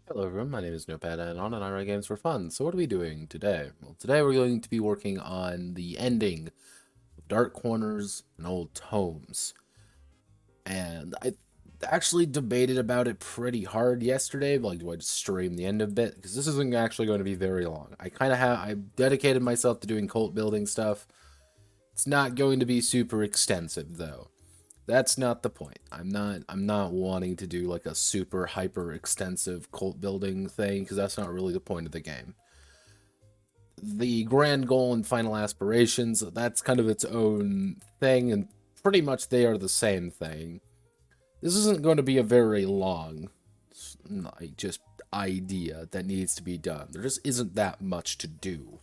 Hello everyone, my name is Notepad and on ArWe Games for Fun. So what are we doing today? Well, today we're going to be working on the ending of Dark Corners and Old Tomes. And I actually debated about it pretty hard yesterday, like do I just stream the end of it? Because this isn't actually going to be very long. I dedicated myself to doing cult building stuff. It's not going to be super extensive though. That's not the point. I'm not wanting to do like a super hyper extensive cult building thing because that's not really the point of the game. The grand goal and final aspirations, that's kind of its own thing, and pretty much they are the same thing. This isn't going to be a very long like just idea that needs to be done. There just isn't that much to do.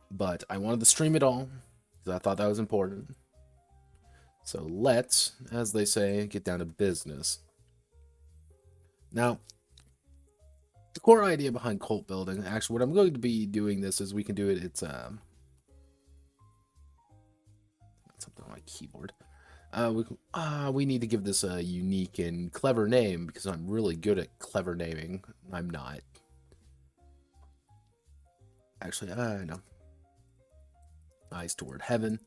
But I wanted to stream it all because I thought that was important. So let's, as they say, get down to business. Now, the core idea behind cult building, actually, what I'm going to be doing this is we can do it, it's, something on my keyboard. We need to give this a unique and clever name because I'm really good at clever naming. I'm not. Actually, no. Eyes toward heaven.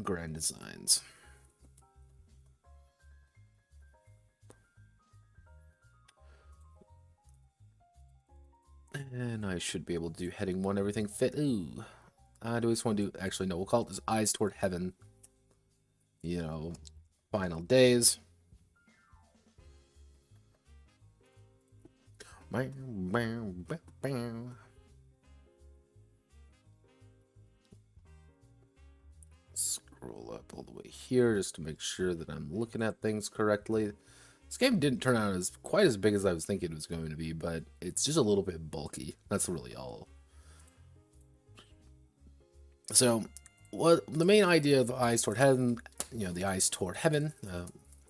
Grand designs. And I should be able to do heading 1, everything fit. Ooh. Do we just want to do, actually, no, we'll call it this Eyes Toward Heaven. You know, final days. Scroll up all the way here just to make sure that I'm looking at things correctly. This game didn't turn out as quite as big as I was thinking it was going to be, but it's just a little bit bulky. That's really all. So, what the main idea of the Eyes Toward Heaven, you know, the Eyes Toward Heaven,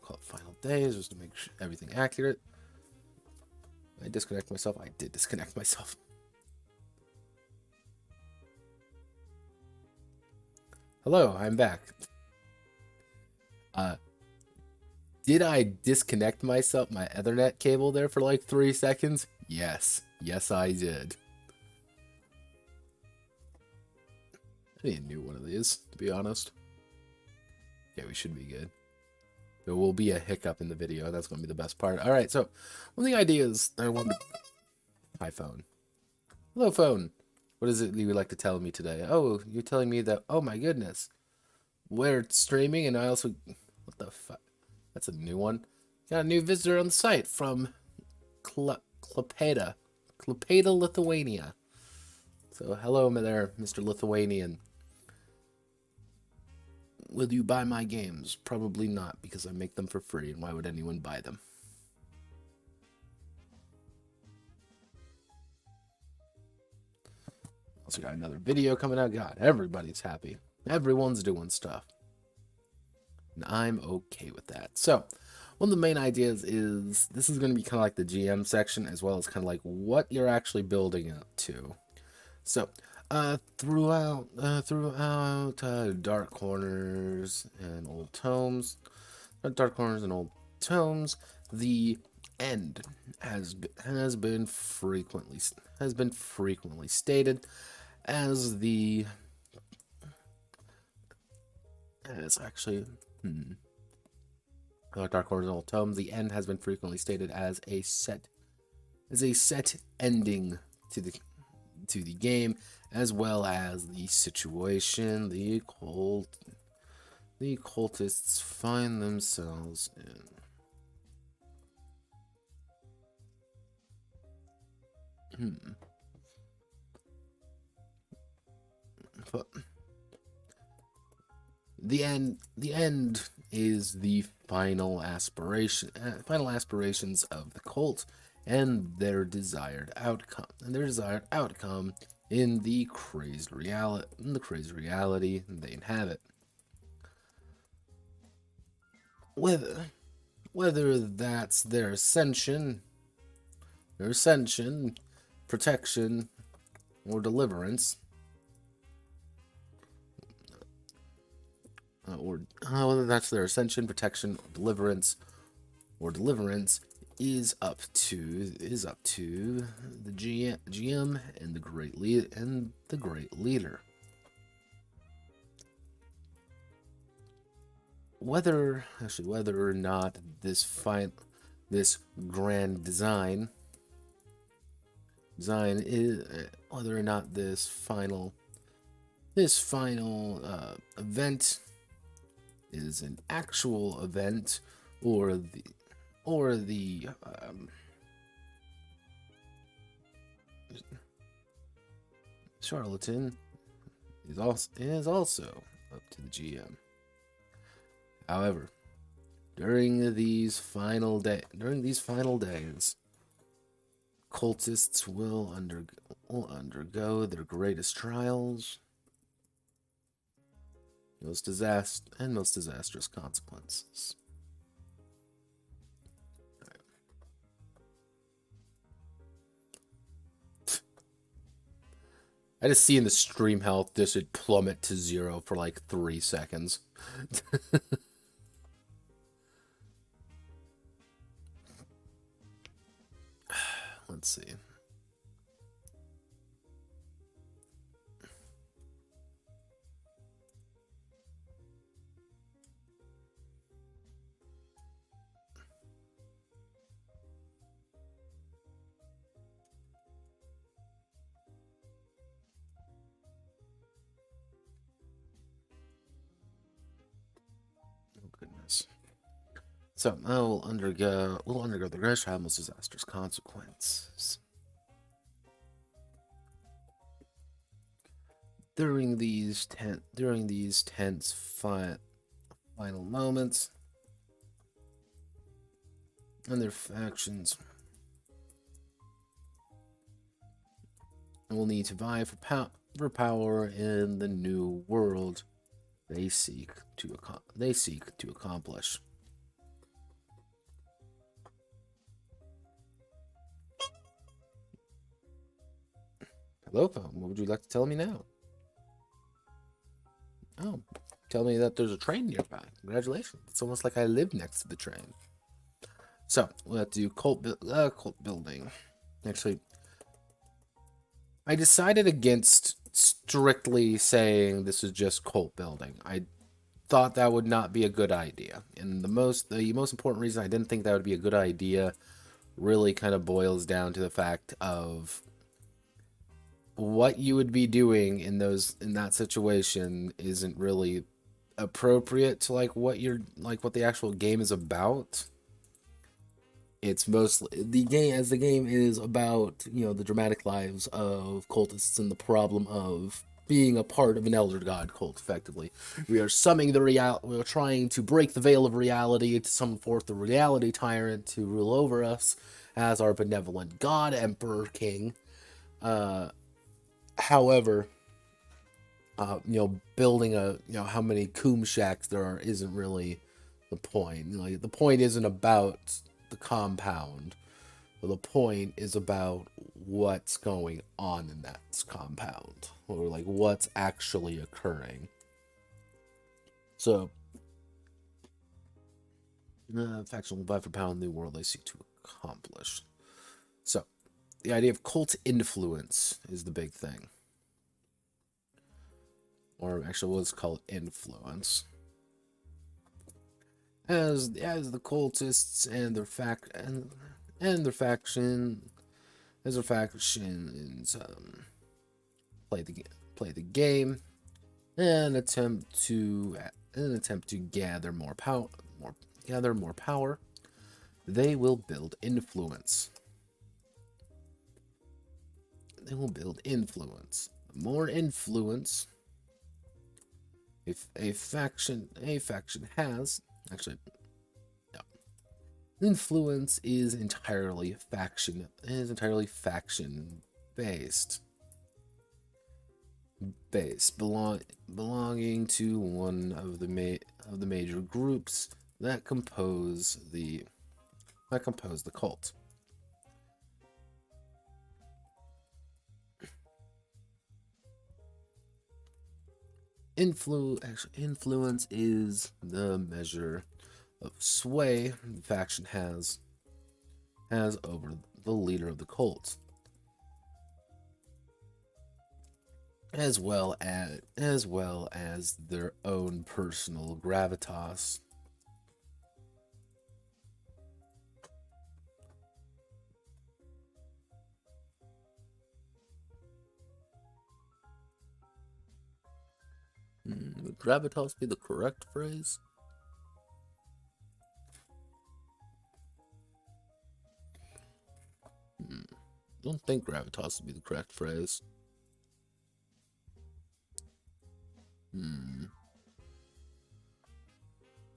call it Final Days, just to make sure everything accurate. I disconnect myself. I did disconnect myself. Hello, I'm back. Did I disconnect my Ethernet cable there for like 3 seconds? Yes. Yes, I did. I need a new one of these, to be honest. Yeah, we should be good. There will be a hiccup in the video. That's going to be the best part. All right, so one of the ideas I wanted... Hi, phone. Hello, phone. What is it you would like to tell me today? Oh, you're telling me that... Oh, my goodness. We're streaming, and I also... What the fuck? That's a new one. Got a new visitor on the site from Klaipeda, Lithuania. So, hello there, Mr. Lithuanian. Will you buy my games? Probably not, because I make them for free, and why would anyone buy them? Also got another video coming out. God, everybody's happy. Everyone's doing stuff. And I'm okay with that. So, one of the main ideas is this is going to be kind of like the GM section, as well as kind of like what you're actually building up to. So, throughout dark corners and old tomes, the end has been frequently stated as the dark corners and old tomes. The end has been frequently stated as a set ending to the game, as well as the situation the cultists find themselves in. But the end is the final aspirations of the cult and their desired outcome. In the crazed reality they inhabit. Whether that's their ascension, protection, or deliverance, whether that's their ascension, protection, or deliverance is up to the GM and the great leader. Whether or not this grand design is whether or not this final event is an actual event, or the charlatan is also up to the GM. However, during these final days, cultists will undergo their greatest trials, most disastrous consequences. I just see in the stream health this would plummet to 0 for like 3 seconds. Let's see. Goodness. So we'll undergo the greatest trial, most disastrous consequences. During these tense final moments, and their factions will need to vie for power in the new world they seek to accomplish. Hello, phone. What would you like to tell me now? Oh, tell me that there's a train nearby. Congratulations. It's almost like I live next to the train. So, we'll have to do cult building. Actually, I decided against strictly saying this is just cult building. I thought that would not be a good idea. And the most important reason I didn't think that would be a good idea really kind of boils down to the fact of what you would be doing in that situation isn't really appropriate to like what the actual game is about. It's mostly the game is about, the dramatic lives of cultists and the problem of being a part of an elder god cult. Effectively, we are summoning we are trying to break the veil of reality to summon forth the reality tyrant to rule over us as our benevolent god, emperor, king. However, building how many coom shacks there are isn't really the point. Like, the point isn't about the compound. The point is about what's going on in that compound, or like what's actually occurring. So, faction will vie for power in the world they seek to accomplish. So, the idea of cult influence is the big thing. Or actually, let's call it influence. As the cultists and their factions play the game and attempt to gather more power, they will build influence. More influence. If a faction has, actually, no. Influence is entirely faction based. Belonging to one of the major groups that compose the cult. Influence is the measure of sway the faction has over the leader of the cult, as well as their own personal gravitas. Would gravitas be the correct phrase? Don't think gravitas would be the correct phrase.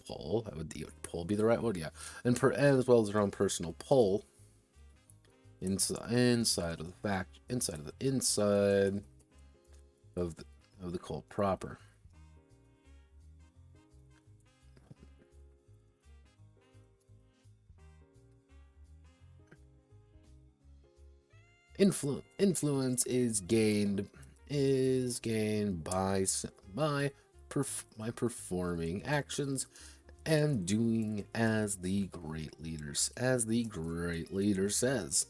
Pull. Would pull be the right word? Yeah, and as well as their own personal pull inside of the cult proper. Influence is gained by performing actions and doing as the great leader says.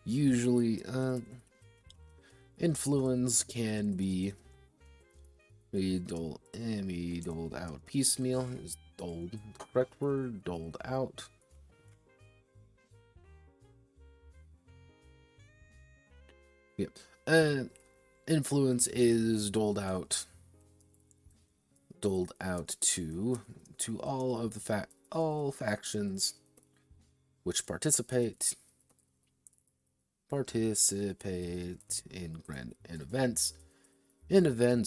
Usually, influence can be doled out piecemeal. Is doled the correct word? Doled out. Yep. Influence is doled out to all factions which participate in events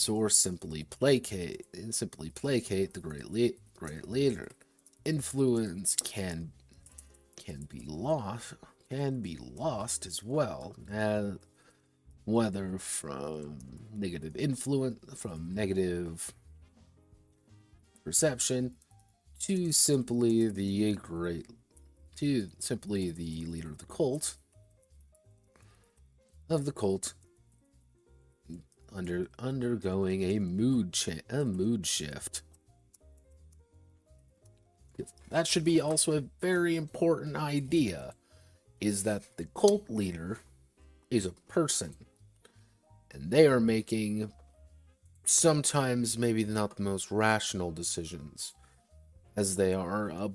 or simply placate the great leader. Influence can be lost as well, as whether from negative perception to simply the leader of the cult undergoing a mood shift. That should be also a very important idea, is that the cult leader is a person, and they are making sometimes maybe not the most rational decisions, as they are a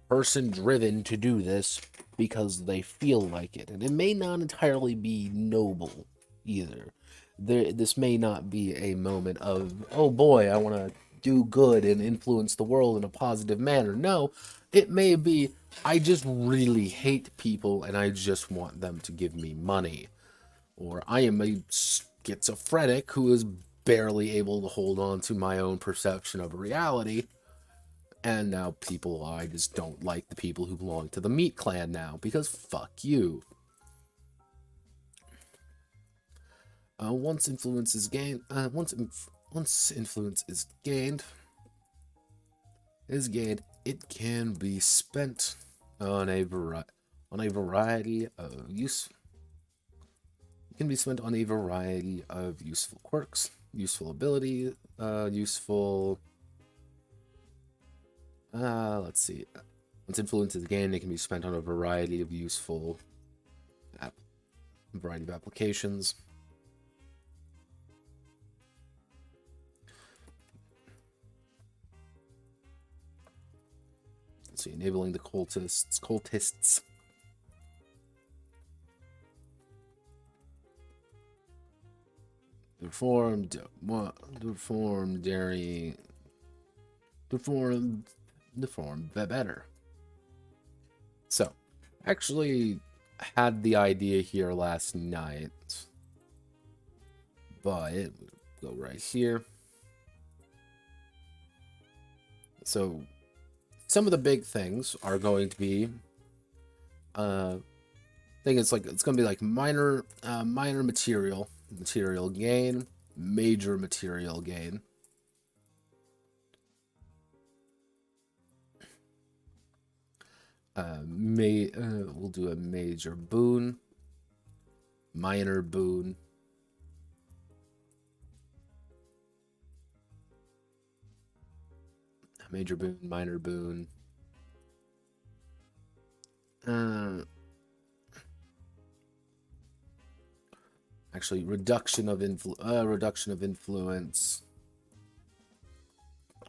person driven to do this because they feel like it, and it may not entirely be noble either. This may not be a moment of, oh boy, I want to do good and influence the world in a positive manner. No, it may be, I just really hate people and I just want them to give me money. Or I am a schizophrenic who is barely able to hold on to my own perception of reality. And now I just don't like the people who belong to the Meat Clan now, because fuck you. Once influence is gained, once influence is gained, it can be spent on a variety of useful quirks, useful ability, let's see. Once influence is gained, it can be spent on a variety of useful applications. Let's see, enabling the cultists perform better. So, actually had the idea here last night, but go right here. So, some of the big things are going to be, I think it's going to be like minor material gain, major material gain. We'll do a major boon, minor boon, major boon, minor boon. Actually, reduction of influence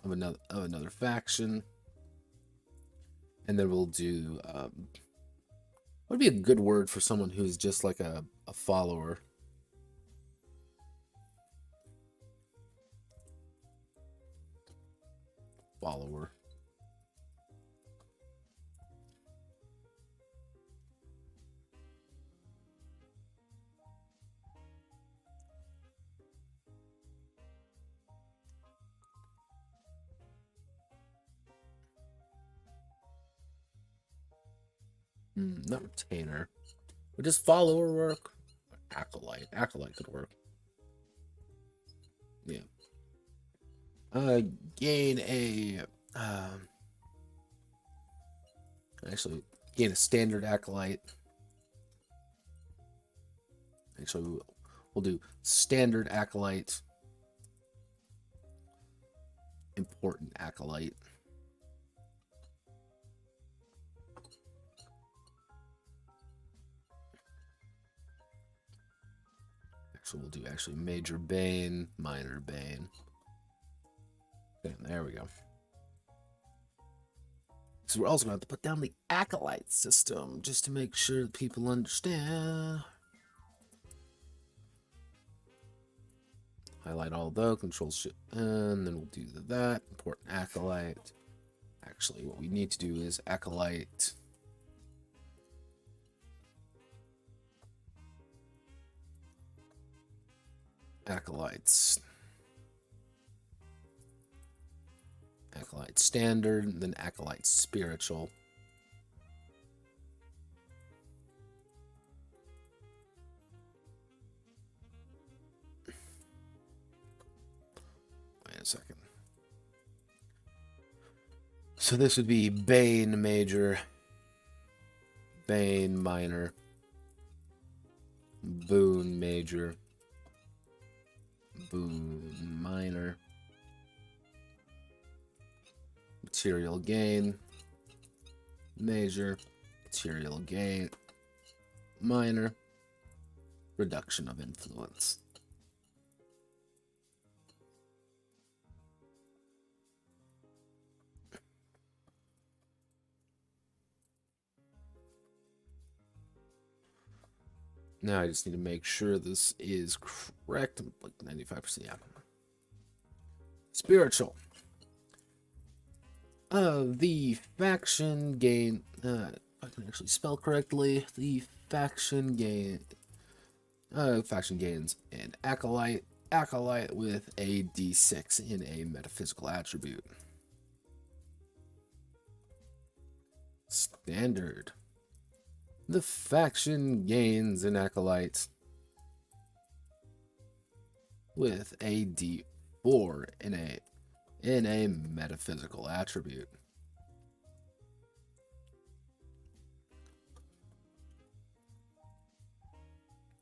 of another faction. And then we'll do, what would be a good word for someone who's just like a follower? Follower. Not retainer. Would just follower work? Acolyte. Acolyte could work. Yeah. Gain a actually gain a standard acolyte. Actually, we'll do standard acolyte, important acolyte. So we'll do actually major bane, minor bane. Okay, there we go. So we're also going to have to put down the acolyte system just to make sure that people understand. Highlight all though, control shit, and then we'll do that. Important acolyte. Actually, what we need to do is acolyte. Acolytes. Acolyte standard, then acolyte spiritual. Wait a second. So this would be Bane major, Bane minor, Boon major, boon minor. Material gain. Major. Material gain. Minor. Reduction of influence. Now I just need to make sure this is correct. Like 95%, yeah. Spiritual. The faction gain. If I can actually spell correctly, the faction gain. Faction gains an acolyte. Acolyte with a D6 in a metaphysical attribute. Standard. The faction gains an acolyte with a D4 in a metaphysical attribute.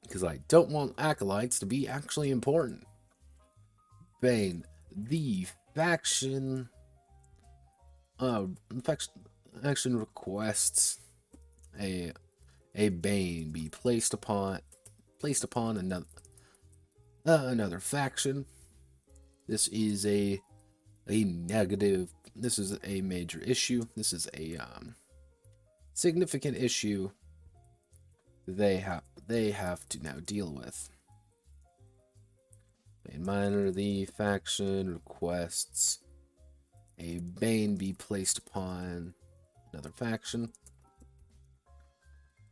Because I don't want acolytes to be actually important. Bane. The faction faction requests a bane be placed upon another faction. This is a negative. This is a major issue. This is a significant issue they have to now deal with. Bane minor. The faction requests a bane be placed upon another faction.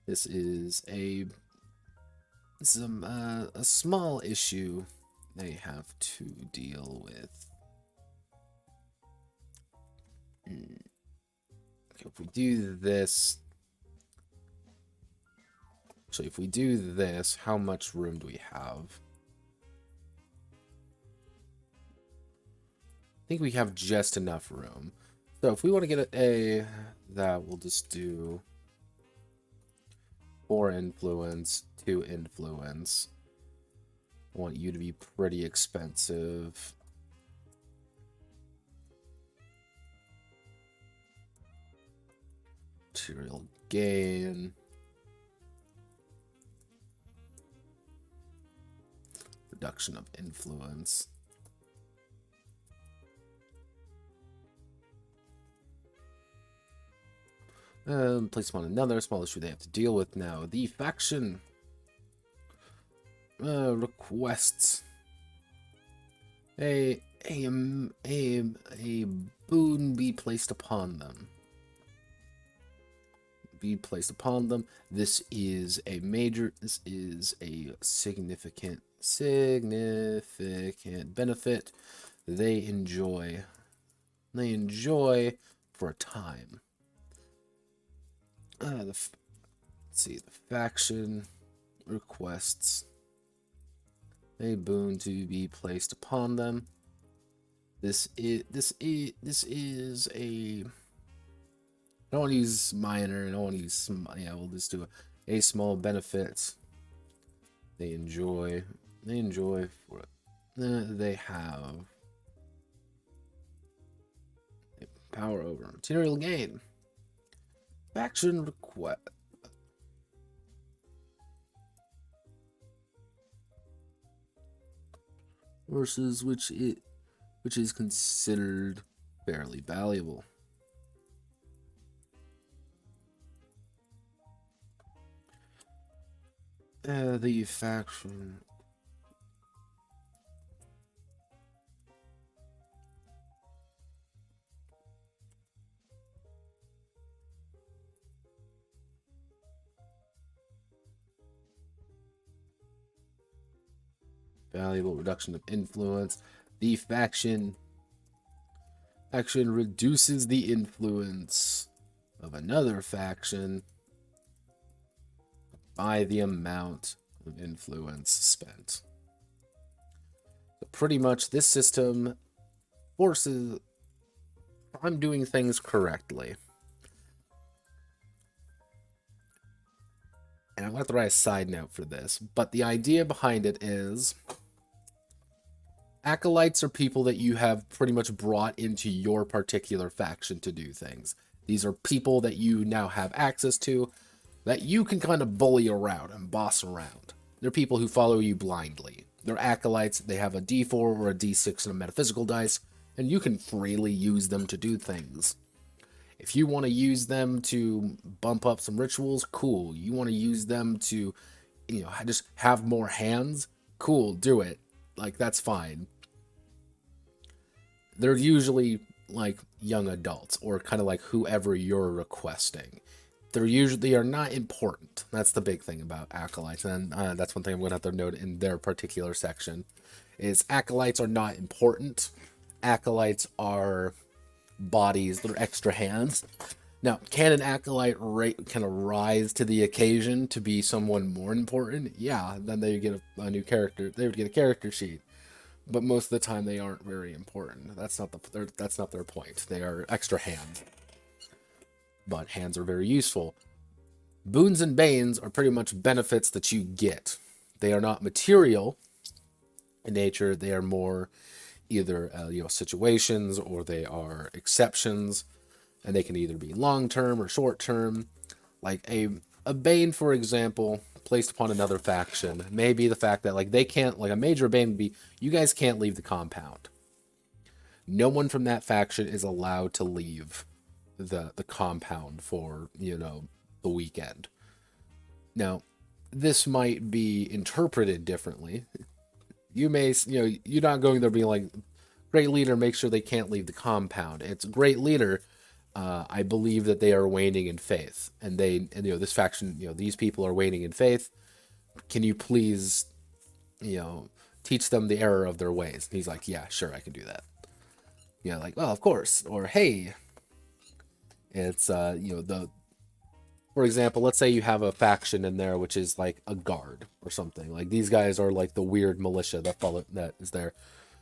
This is a small issue they have to deal with. Okay, if we do this, actually, if we do this, how much room do we have? I think we have just enough room. So if we want to get that we'll just do 4 influence, 2 influence. I want you to be pretty expensive. Material gain. Reduction of influence. Place them on another small issue they have to deal with now. The faction requests a boon be placed upon them. This is a major. This is a significant benefit they enjoy. For a time. Let's see. The faction requests a boon to be placed upon them. This is a. I don't want to use minor. I don't want to use. Yeah, we'll just do a small benefit they enjoy. For they have power over material gain. Faction request. Versus which is considered fairly valuable. The faction. Valuable reduction of influence. The faction reduces the influence of another faction by the amount of influence spent. So pretty much this system forces I'm doing things correctly. And I'm going to have to write a side note for this, but the idea behind it is Acolytes are people that you have pretty much brought into your particular faction to do things. These are people that you now have access to, that you can kind of bully around and boss around. They're people who follow you blindly. They're acolytes. They have a d4 or a d6 and a metaphysical dice, and you can freely use them to do things. If you want to use them to bump up some rituals, cool. You want to use them to, just have more hands, cool, do it. Like, that's fine. They're usually like young adults or kind of like whoever you're requesting. They are not important. That's the big thing about acolytes, and that's one thing I'm going to have to note in their particular section, is acolytes are not important. Acolytes are bodies, they're extra hands. Now, can an acolyte kind of rise to the occasion to be someone more important? Yeah, then they get a new character. They would get a character sheet, but most of the time they aren't very important. That's not their point. They are extra hands. But hands are very useful. Boons and banes are pretty much benefits that you get. They are not material in nature. They are more either situations, or they are exceptions, and they can either be long-term or short-term. Like a bane, for example, placed upon another faction may be the fact that they can't, a major bane would be, you guys can't leave the compound. No one from that faction is allowed to leave the compound for the weekend. Now, this might be interpreted differently. You may you're not going there being like, great leader, make sure they can't leave the compound. It's great leader, I believe that they are waning in faith, and this faction, these people are waning in faith. Can you please teach them the error of their ways? And he's like, yeah, sure, I can do that. Like, well, of course. Or hey, it's for example, let's say you have a faction in there which is like a guard or something. Like, these guys are like the weird militia that is there.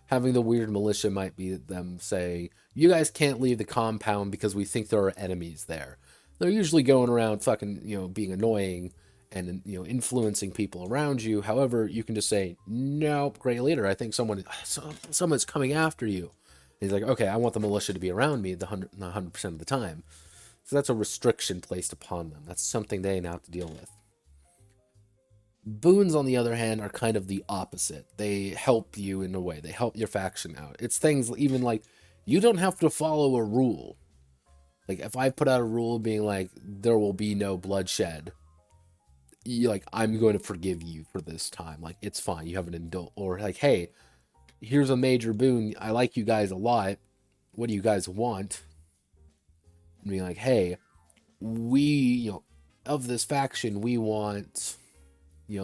Having the weird militia might be them saying, you guys can't leave the compound because we think there are enemies there. They're usually going around fucking, being annoying and, influencing people around you. However, you can just say, nope, great leader, I think someone's coming after you. And he's like, okay, I want the militia to be around me 100% of the time. So that's a restriction placed upon them. That's something they now have to deal with. Boons, on the other hand, are kind of the opposite. They help you in a way. They help your faction out. It's things even like, you don't have to follow a rule. Like, if I put out a rule being like, there will be no bloodshed, I'm going to forgive you for this time. Like, it's fine. You have an adult. Or like, hey, here's a major boon. I like you guys a lot. What do you guys want? And being like, hey, we, of this faction, we want,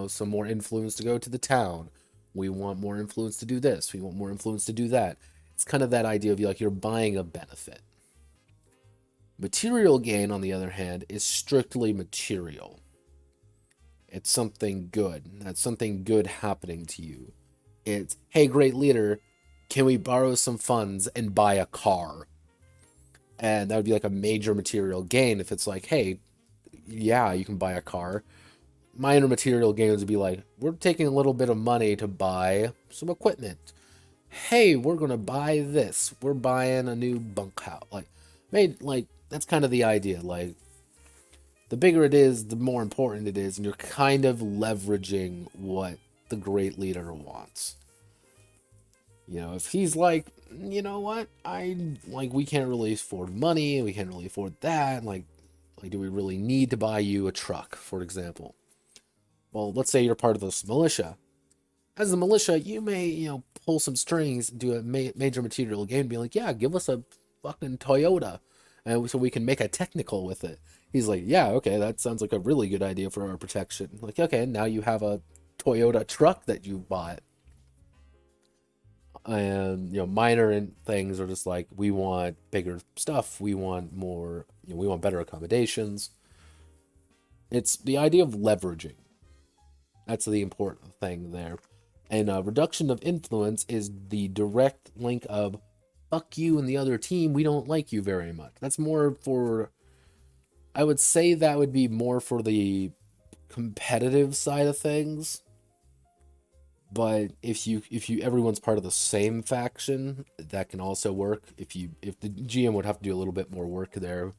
some more influence to go to the town. We want more influence to do this. We want more influence to do that. It's kind of that idea of you're buying a benefit. Material gain, on the other hand, is strictly material. It's something good. That's something good happening to you. It's, hey, great leader, can we borrow some funds and buy a car? And that would be like a major material gain. If it's like, hey, yeah, you can buy a car. Minor material gains would be like, we're taking a little bit of money to buy some equipment. Hey, we're going to buy this. We're buying a new bunkhouse. That's kind of the idea. Like, the bigger it is, the more important it is. And you're kind of leveraging what the great leader wants. If he's like, you know what, we can't really afford money, we can't really afford that, do we really need to buy you a truck, for example? Well, let's say you're part of this militia. As a militia, you may, pull some strings, do a major material gain, be like, yeah, give us a fucking Toyota, and so we can make a technical with it. He's like, yeah, okay, that sounds like a really good idea for our protection. Like, okay, now you have a Toyota truck that you bought. And minor things are just like, we want bigger stuff, we want more, we want better accommodations. It's the idea of leveraging. That's the important thing there. And reduction of influence is the direct link of, fuck you and the other team, we don't like you very much. That's more for, I would say that would be more for the competitive side of things. But if everyone's part of the same faction, that can also work. If the GM would have to do a little bit more work there,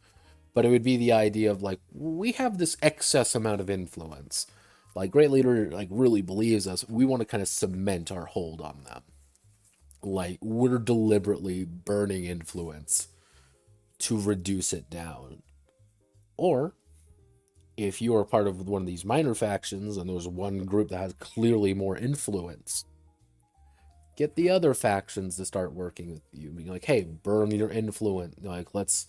but it would be the idea of like, we have this excess amount of influence. Like, Great Leader like really believes us. We want to kind of cement our hold on them. Like, we're deliberately burning influence to reduce it down. Or if you are part of one of these minor factions and there's one group that has clearly more influence, get the other factions to start working with you. Being like, hey, burn your influence. Like, let's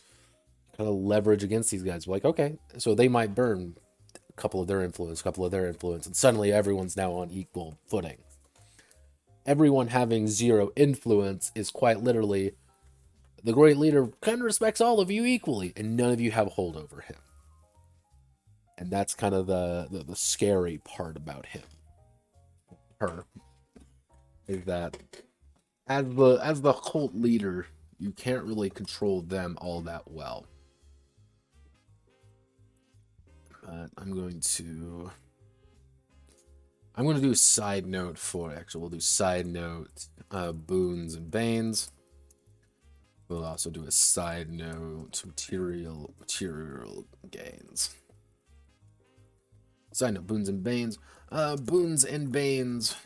kind of leverage against these guys. Like, okay, so they might burn a couple of their influence, and suddenly everyone's now on equal footing. Everyone having zero influence is quite literally the Great Leader kind of respects all of you equally, and none of you have a hold over him. And that's kind of the scary part about him. Her. Is that as the cult leader, you can't really control them all that well. But I'm going to do a side note for we'll do side note boons and banes. We'll also do a side note material gains. Side note boons and banes. Boons and banes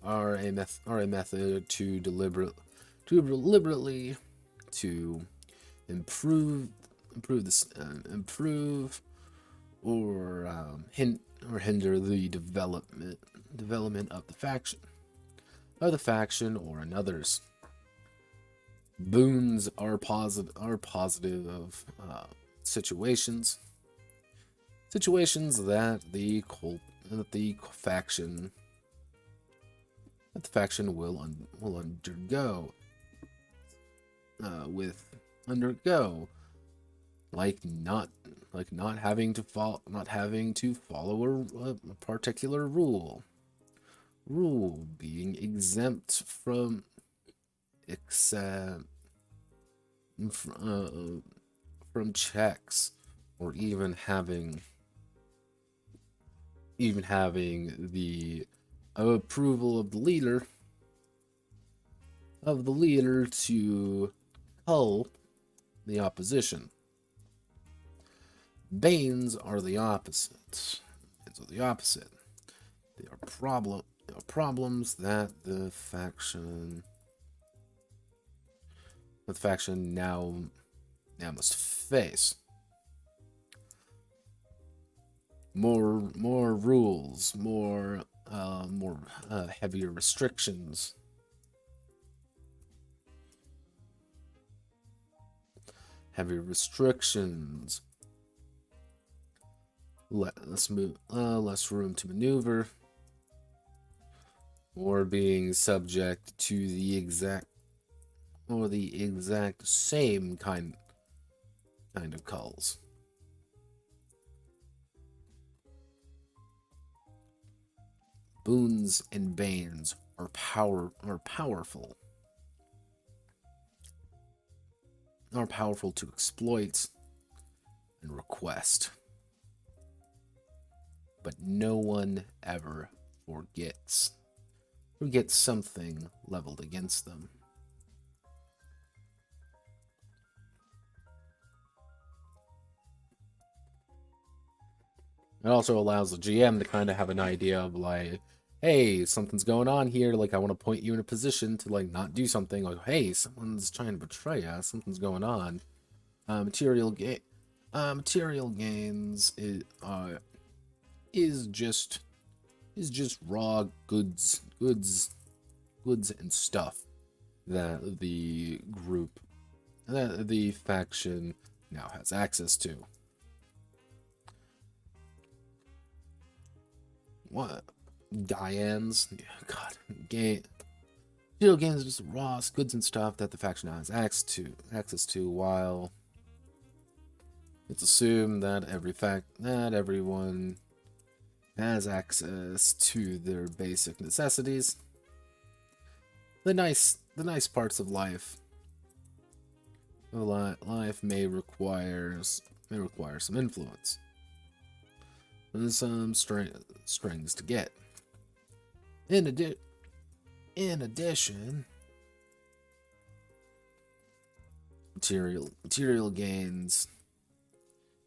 are a method to deliberately to improve or hinder the development of the faction or another's. Boons are positive of situations that the faction will undergo like not having to follow a particular rule, being exempt from checks, or even having the approval of the leader to cull the opposition. Banes are the opposite. They are problems that the faction now must face. More rules, more heavier restrictions. Less room to maneuver, or being subject to the exact same kind of culls. Boons and banes are powerful to exploit and request. But no one ever forgets something leveled against them. It also allows the GM to kind of have an idea of like, hey, something's going on here. Like, I want to point you in a position to like not do something. Like, hey, someone's trying to betray us. Something's going on. Material gains is just raw goods and stuff that the faction now has access to. What? Diane's? God. Material gains is just raw goods and stuff that the faction now has access to, while it's assumed that everyone has access to their basic necessities. The nice parts of life. Life may require some influence and some strings to get. In in addition, material gains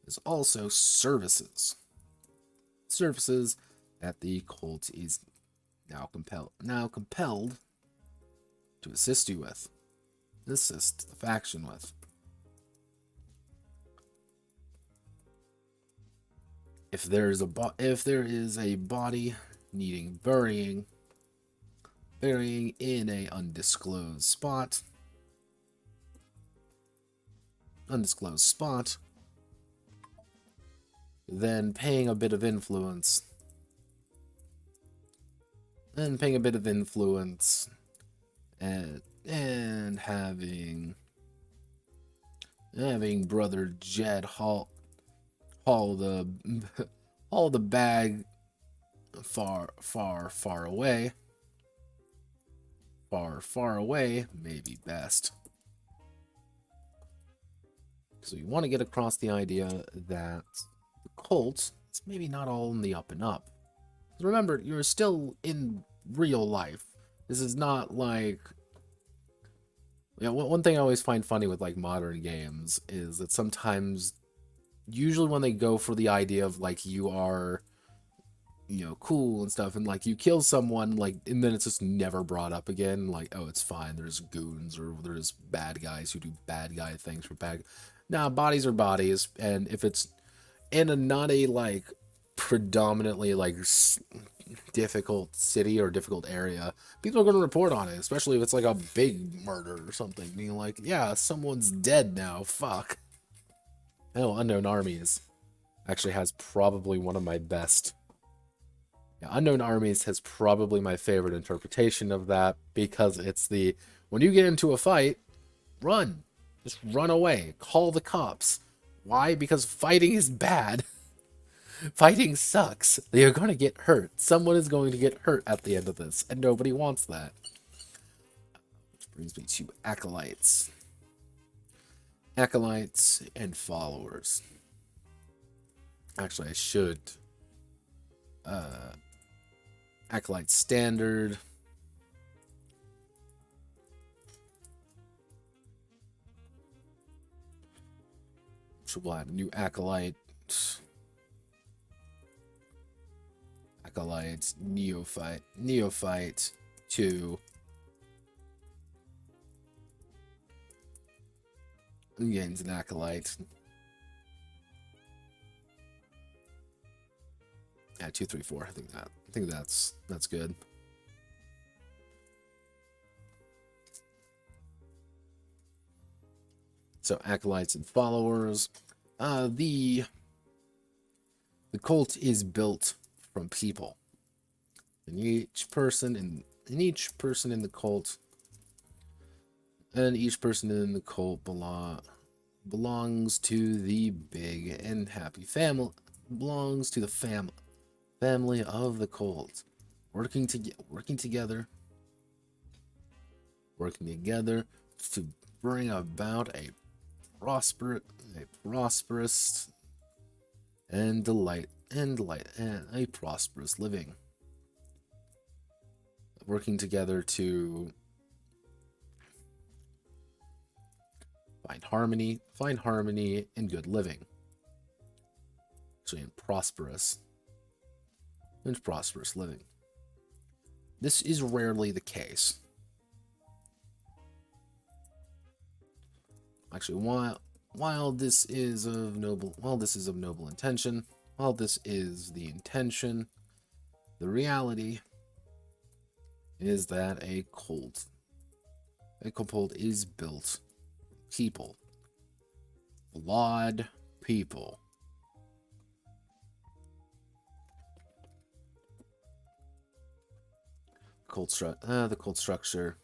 is also services. Services that the cult is now compelled to assist you with. Assist the faction with. If there is a body needing burying in a undisclosed spot, then paying a bit of influence, and having Brother Jed haul the bag far away may be best. So you want to get across the idea that the cult is maybe not all in the up and up. Remember, you're still in real life. This is not like... Yeah, one thing I always find funny with like modern games is that sometimes, usually when they go for the idea of like you are, you know, cool and stuff, and like you kill someone, like, and then it's just never brought up again. Like, oh, it's fine. There's goons or there's bad guys who do bad guy things for bad. Nah, bodies are bodies, and if it's in a not a like predominantly like difficult city or difficult area, people are going to report on it, especially if it's like a big murder or something, being like, yeah, someone's dead now, fuck. I know Unknown Armies actually has probably one of my best. Yeah, Unknown Armies has probably my favorite interpretation of that, because it's the, when you get into a fight, run. Just run away. Call the cops. Why? Because fighting is bad. Fighting sucks. They are going to get hurt. Someone is going to get hurt at the end of this, and nobody wants that. Which brings me to Acolytes. Acolytes and followers. Actually, I should. Acolyte standard. We'll add a new acolyte. Acolyte, neophyte 2. Gains an acolyte. Yeah, 2, 3, 4. I think that's good. So acolytes and followers. The cult is built from people, and each person in the cult, belongs to the big and happy family. Belongs to the family of the cult, working together to bring about a prosperous and a prosperous living. Working together to find harmony in good living. Actually, in prosperous living. This is rarely the case. Actually, while this is of noble intention, while this is the intention, the reality is that a cult is built people, flawed people. The cult structure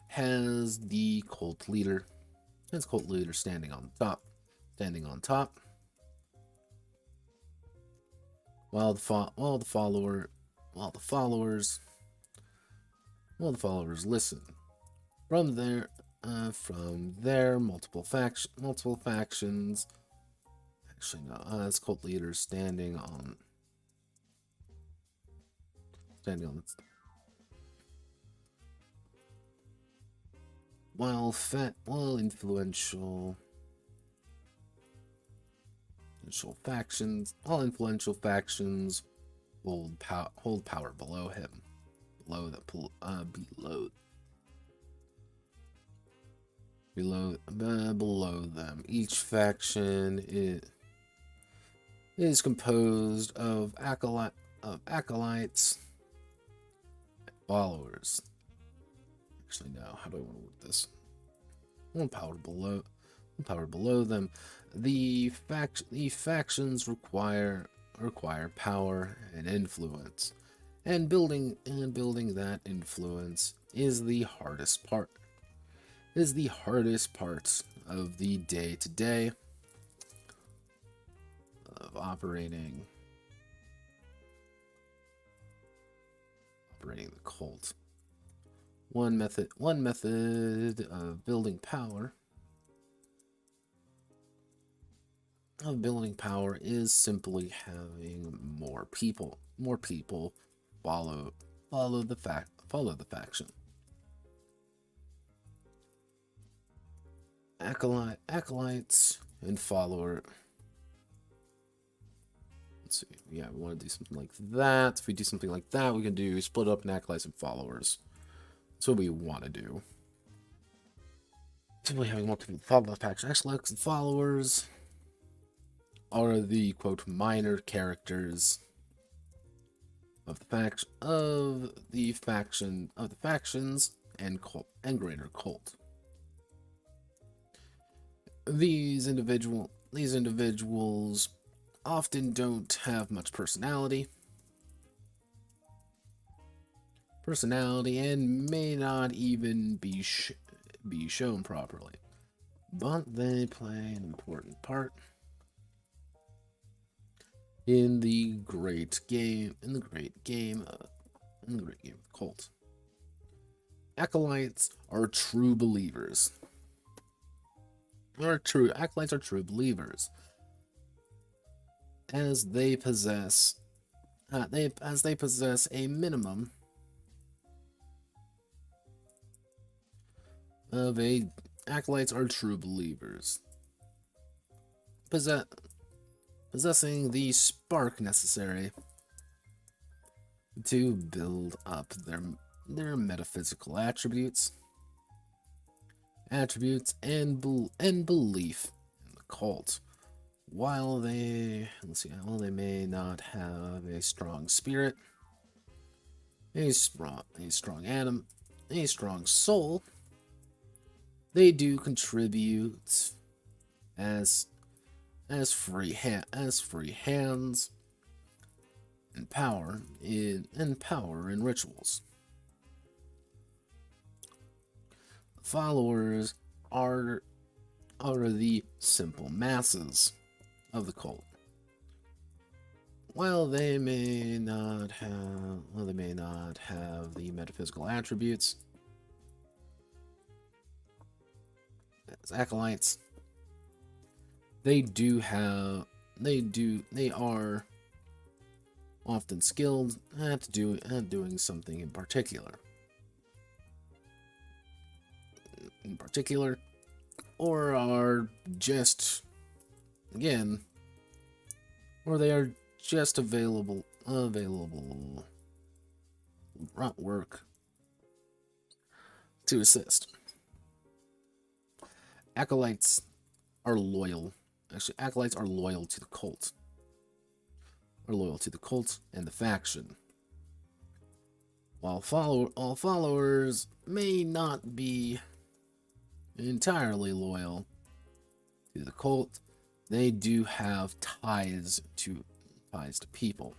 has the cult leader. His cult leader standing on top. While the followers listen. From there, multiple factions. Actually, no. His cult leader standing standing on this. While influential factions hold power below him, below them. Each faction is composed of acolytes, followers. Actually, no. How do I want to word this? Power below them. The factions require power and influence, and building that influence is the hardest part. Of the day-to-day of operating the cult. One method of building power is simply having more people follow the faction. Acolytes and follower. Let's see. Yeah, we want to do something like that. If we do something like that, we can do split up in acolytes and followers. That's what we want to do. Simply having multiple faction. Acolytes and followers are the quote minor characters of the factions and greater cult. These individuals often don't have much personality and may not even be shown properly, but they play an important part in the great game of cult. Acolytes are true believers. Acolytes are true believers, as they possess a minimum of acolytes are true believers, possessing the spark necessary to build up their metaphysical attributes and belief in the cult. While they may not have a strong spirit, a strong soul, they do contribute as free hands and power in rituals. Followers are the simple masses of the cult. While they may not have the metaphysical attributes as acolytes, they are often skilled at doing something in particular, or are just available work to assist. Acolytes are loyal. Actually, acolytes are loyal to the cult. And the faction. While followers may not be entirely loyal to the cult, they do have ties to people.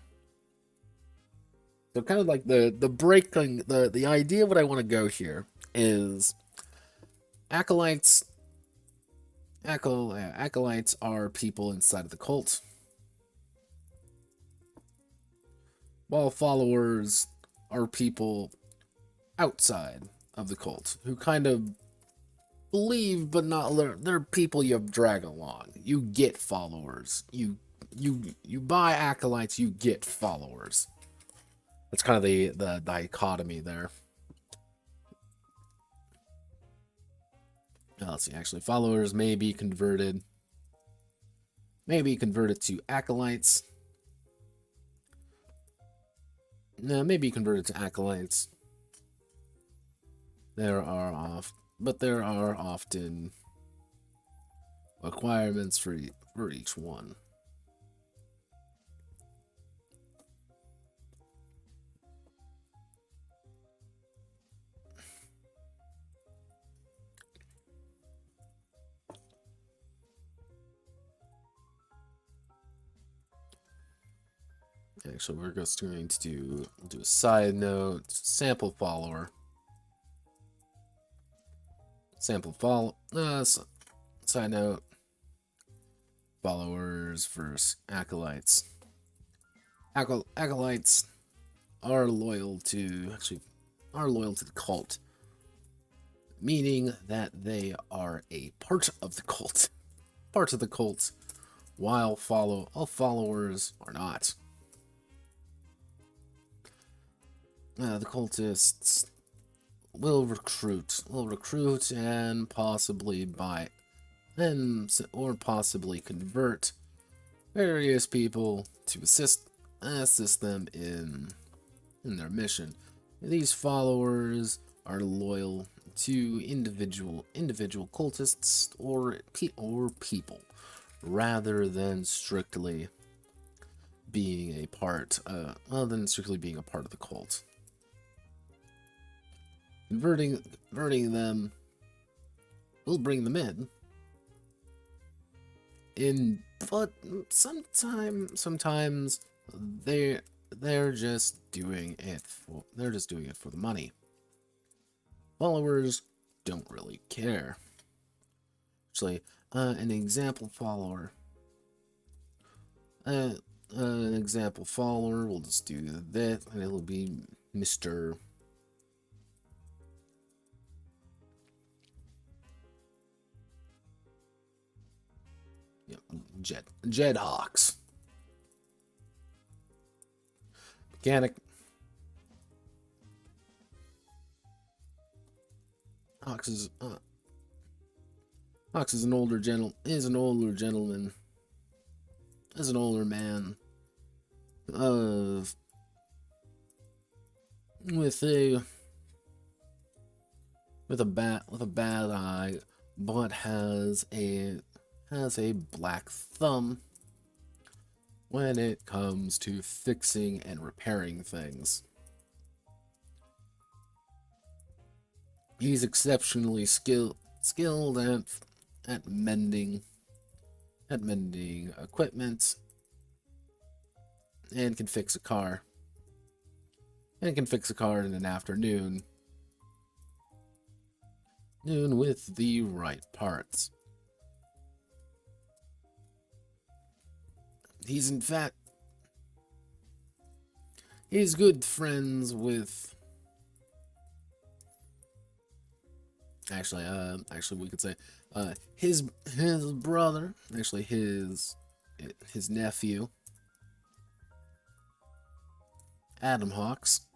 So kind of like the idea of what I want to go here is acolytes are people inside of the cult, while followers are people outside of the cult who kind of believe but not learn. They're people you drag along. You get followers. You buy acolytes, you get followers. That's kind of the dichotomy there. Let's see, actually, followers may be converted to acolytes. No, maybe converted to acolytes. There are often requirements for each one. Actually, we're just going to do a side note, sample follower. Side note, followers versus acolytes. Acolytes are loyal to the cult, meaning that they are a part of the cult. While followers are not. The cultists will recruit and possibly convert various people to assist them in their mission. These followers are loyal to individual cultists or people, rather than strictly being a part of the cult. Converting them will bring them in, but sometimes they're just doing it for the money. Followers don't really care. Actually, an example follower. An example follower, we'll just do that, and it'll be Mr. Jed Hawks. Mechanic. Hawks is an older gentleman. Is an older man. With a bad eye, but has a black thumb when it comes to fixing and repairing things. He's exceptionally skilled at mending equipment, and can fix a car. In an afternoon with the right parts. He's good friends with. Actually, we could say his brother. Actually, his nephew, Adam Hawks.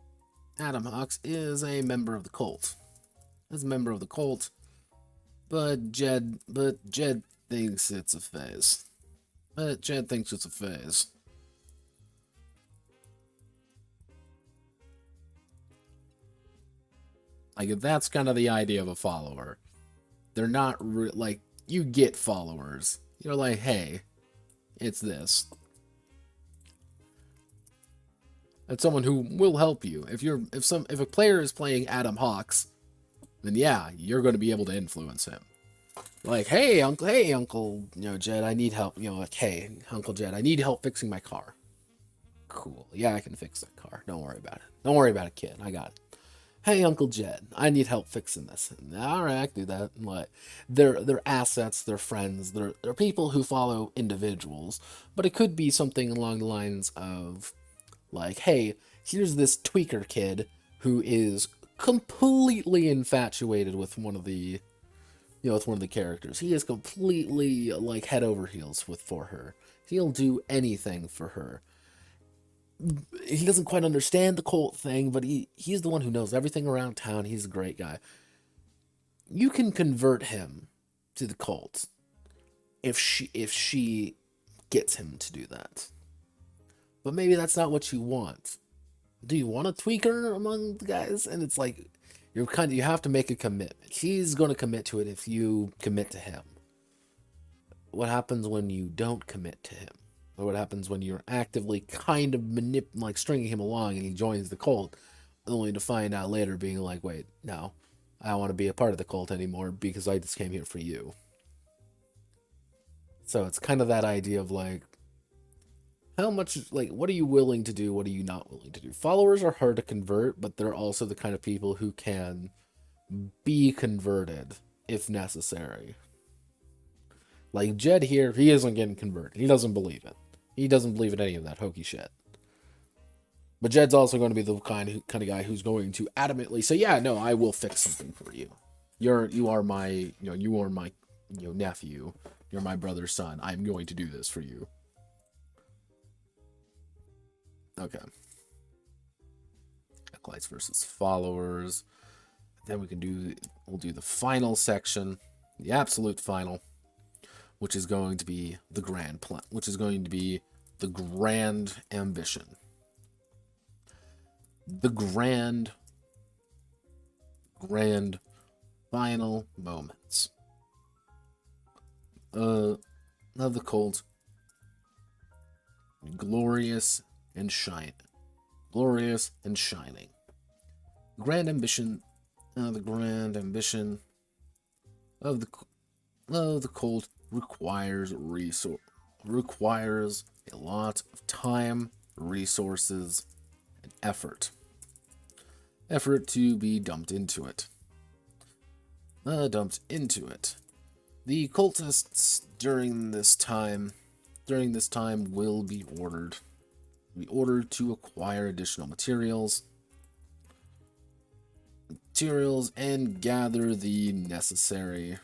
Adam Hawks is a member of the cult. But Jed thinks it's a phase. Like, that's kind of the idea of a follower. They're not like, you get followers. You're like, hey, it's this. It's someone who will help you. If a player is playing Adam Hawks, then yeah, you're going to be able to influence him. Like, hey, Uncle, Jed, I need help. Like, hey, Uncle Jed, I need help fixing my car. Cool. Yeah, I can fix that car. Don't worry about it. Don't worry about it, kid. I got it. Hey, Uncle Jed, I need help fixing this. All right, I can do that. Like, they're assets, they're friends, they're people who follow individuals, but it could be something along the lines of, like, hey, here's this tweaker kid who is completely infatuated with one of the characters. He is completely, like, head over heels for her. He'll do anything for her. he doesn't quite understand the cult thing, but he's the one who knows everything around town. He's a great guy. You can convert him to the cult if she gets him to do that. But maybe that's not what you want. Do you want a tweaker among the guys? And it's like you have to make a commitment. He's going to commit to it if you commit to him. What happens when you don't commit to him? Or what happens when you're actively kind of stringing him along and he joins the cult, only to find out later being like, wait, no, I don't want to be a part of the cult anymore because I just came here for you. So it's kind of that idea of like, how much, like, what are you willing to do? What are you not willing to do? Followers are hard to convert, but they're also the kind of people who can be converted if necessary. Like Jed here, he isn't getting converted. He doesn't believe it. He doesn't believe in any of that hokey shit. But Jed's also going to be the kind of guy who's going to adamantly say, "Yeah, no, I will fix something for you. You are my nephew. You're my brother's son. I'm going to do this for you." Okay. Acolytes versus followers. Then we'll do the final section, the absolute final, which is going to be the grand plan, which is going to be the grand ambition. The grand final moments of the cult. Glorious and shining. Grand ambition. The grand ambition of the cult requires a lot of time, resources, and effort to be dumped into it. The cultists during this time will be ordered to acquire additional materials and gather the necessary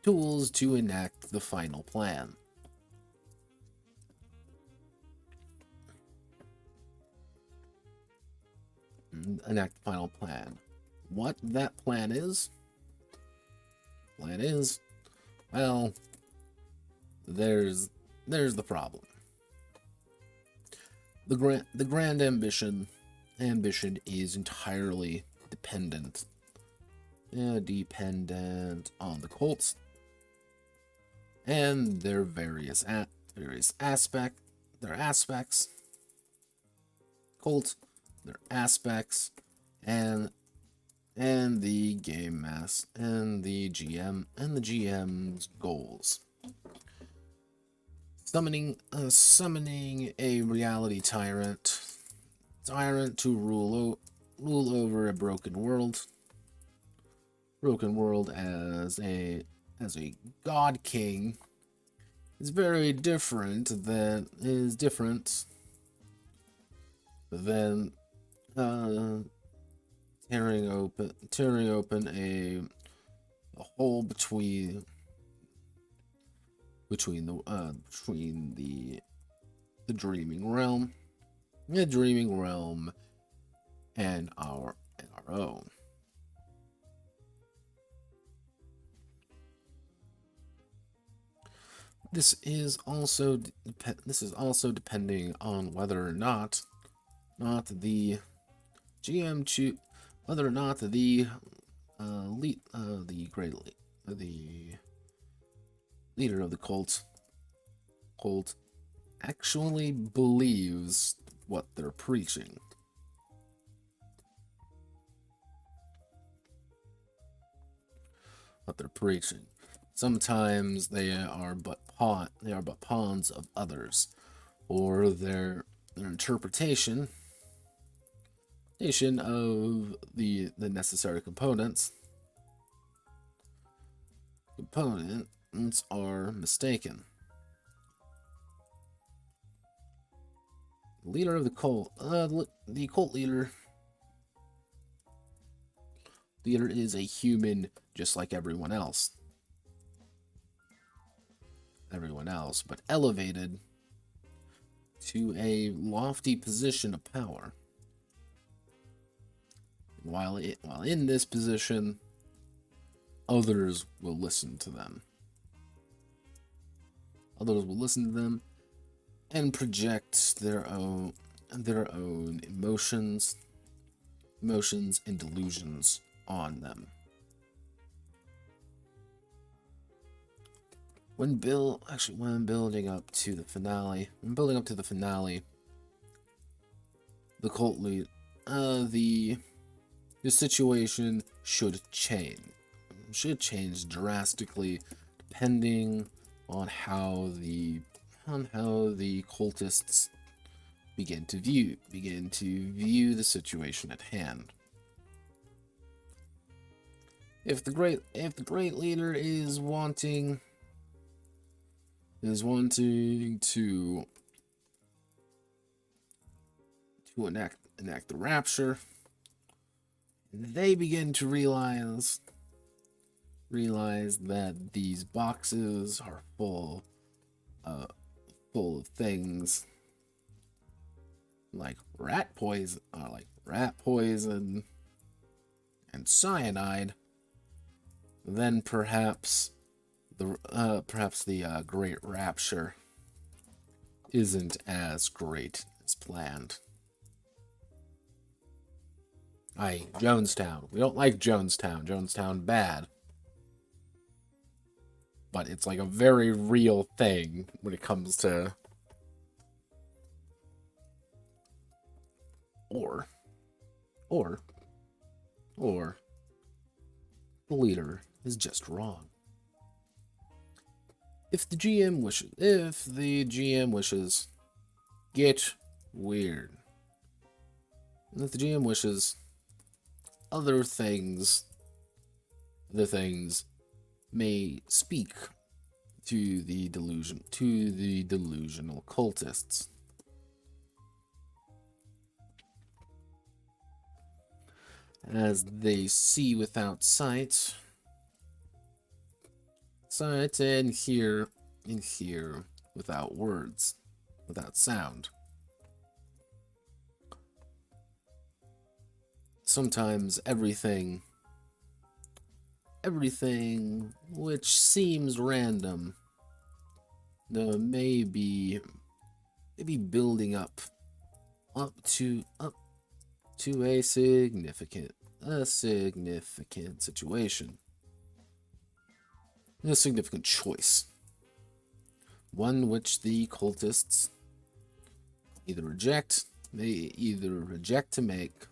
tools to enact the final plan. What that plan is? Well, there's the problem. The grand ambition is entirely dependent on the cults and their various aspects, their aspects, and the game mass and the GM's goals. Summoning a reality tyrant to rule over a broken world as a god king is very different than tearing open a hole between the dreaming realm and our own. This is also depending on whether or not the GM whether or not the leader of the cult actually believes what they're preaching. Sometimes they are but pawns of others, or their interpretation of the necessary components are mistaken. The leader of the cult, the cult leader is a human just like everyone else, but elevated to a lofty position of power. While in this position, others will listen to them. Others will listen to them and project their own emotions and delusions on them. When building up to the finale, the cult lead, the situation should change drastically depending on how the cultists begin to view the situation at hand. If the great leader is wanting to enact the rapture, they begin to realize that these boxes are full of things like rat poison and cyanide, then perhaps the great rapture isn't as great as planned. Jonestown. We don't like Jonestown. Jonestown bad. But it's like a very real thing when it comes to... Or the leader is just wrong. If the GM wishes, get weird. And if the GM wishes, other things may speak to the delusional cultists. As they see without sight and hear without words, without sound. Sometimes everything which seems random may be building up to a significant situation, a significant choice, one which the cultists either reject to make,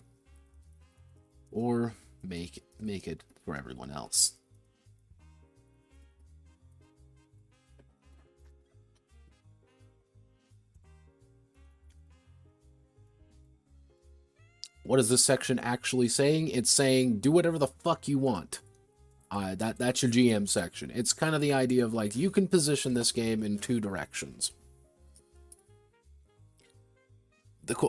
or make it for everyone else. What is this section actually saying? It's saying do whatever the fuck you want. That's your GM section. It's kind of the idea of like you can position this game in two directions.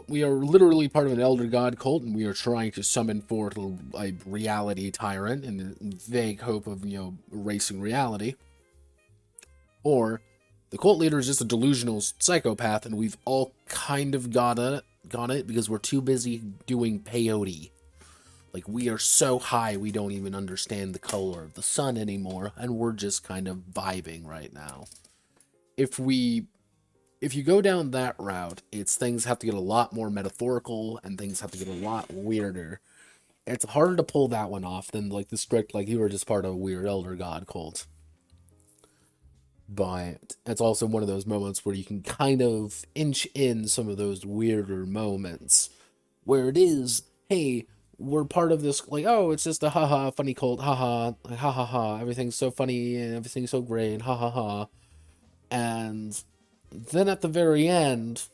We are literally part of an Elder God cult, and we are trying to summon forth a reality tyrant in the vague hope of, erasing reality. Or the cult leader is just a delusional psychopath, and we've all kind of got it because we're too busy doing peyote. Like, we are so high we don't even understand the color of the sun anymore, and we're just kind of vibing right now. If you go down that route, things have to get a lot more metaphorical, and things have to get a lot weirder. It's harder to pull that one off than, like, the strict, like, you were just part of a weird Elder God cult. But it's also one of those moments where you can kind of inch in some of those weirder moments where it is, hey, we're part of this, like, oh, it's just a haha funny cult, haha, ha ha ha, everything's so funny and everything's so great, ha ha ha. And then at the very end,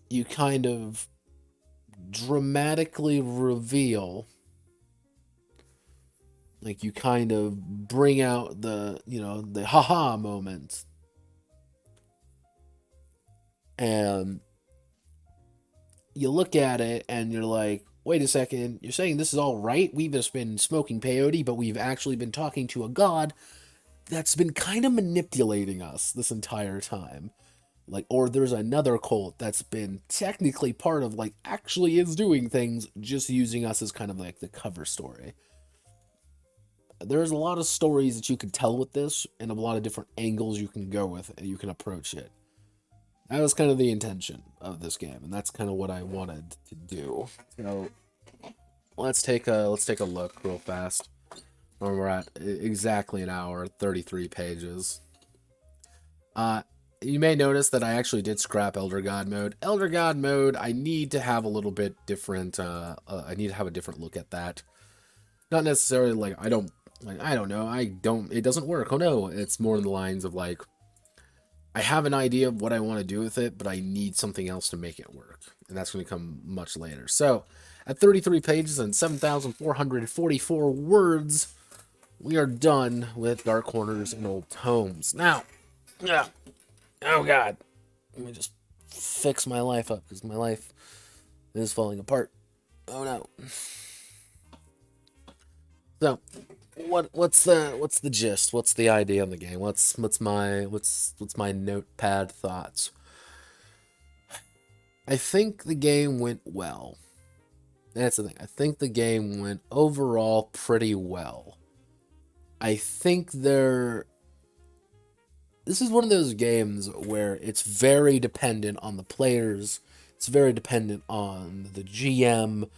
you kind of dramatically reveal, like, you kind of bring out the haha moment. And you look at it and you're like, wait a second, you're saying this is all right? We've just been smoking peyote, but we've actually been talking to a god that's been kind of manipulating us this entire time. Like, or there's another cult that's been technically part of, like, actually is doing things, just using us as kind of like the cover story. There's a lot of stories that you can tell with this, and a lot of different angles you can go with, and you can approach it. That was kind of the intention of this game, and that's kind of what I wanted to do. So let's take a look real fast. Where we're at exactly an hour, 33 pages. Uh, you may notice that I actually did scrap Elder God mode. Elder God mode, I need to have a little bit different. I need to have a different look at that. Not necessarily like I don't know. It doesn't work. Oh no, it's more in the lines of like I have an idea of what I want to do with it, but I need something else to make it work, and that's going to come much later. So, at 33 pages and 7,444 words, we are done with Dark Corners and Old Tomes. Now, yeah. Oh God, let me just fix my life up because my life is falling apart. Oh no. So, what's the gist? What's the idea of the game? What's my notepad thoughts? I think the game went well. That's the thing. I think the game went overall pretty well. I think this is one of those games where it's very dependent on the players. It's very dependent on the GM.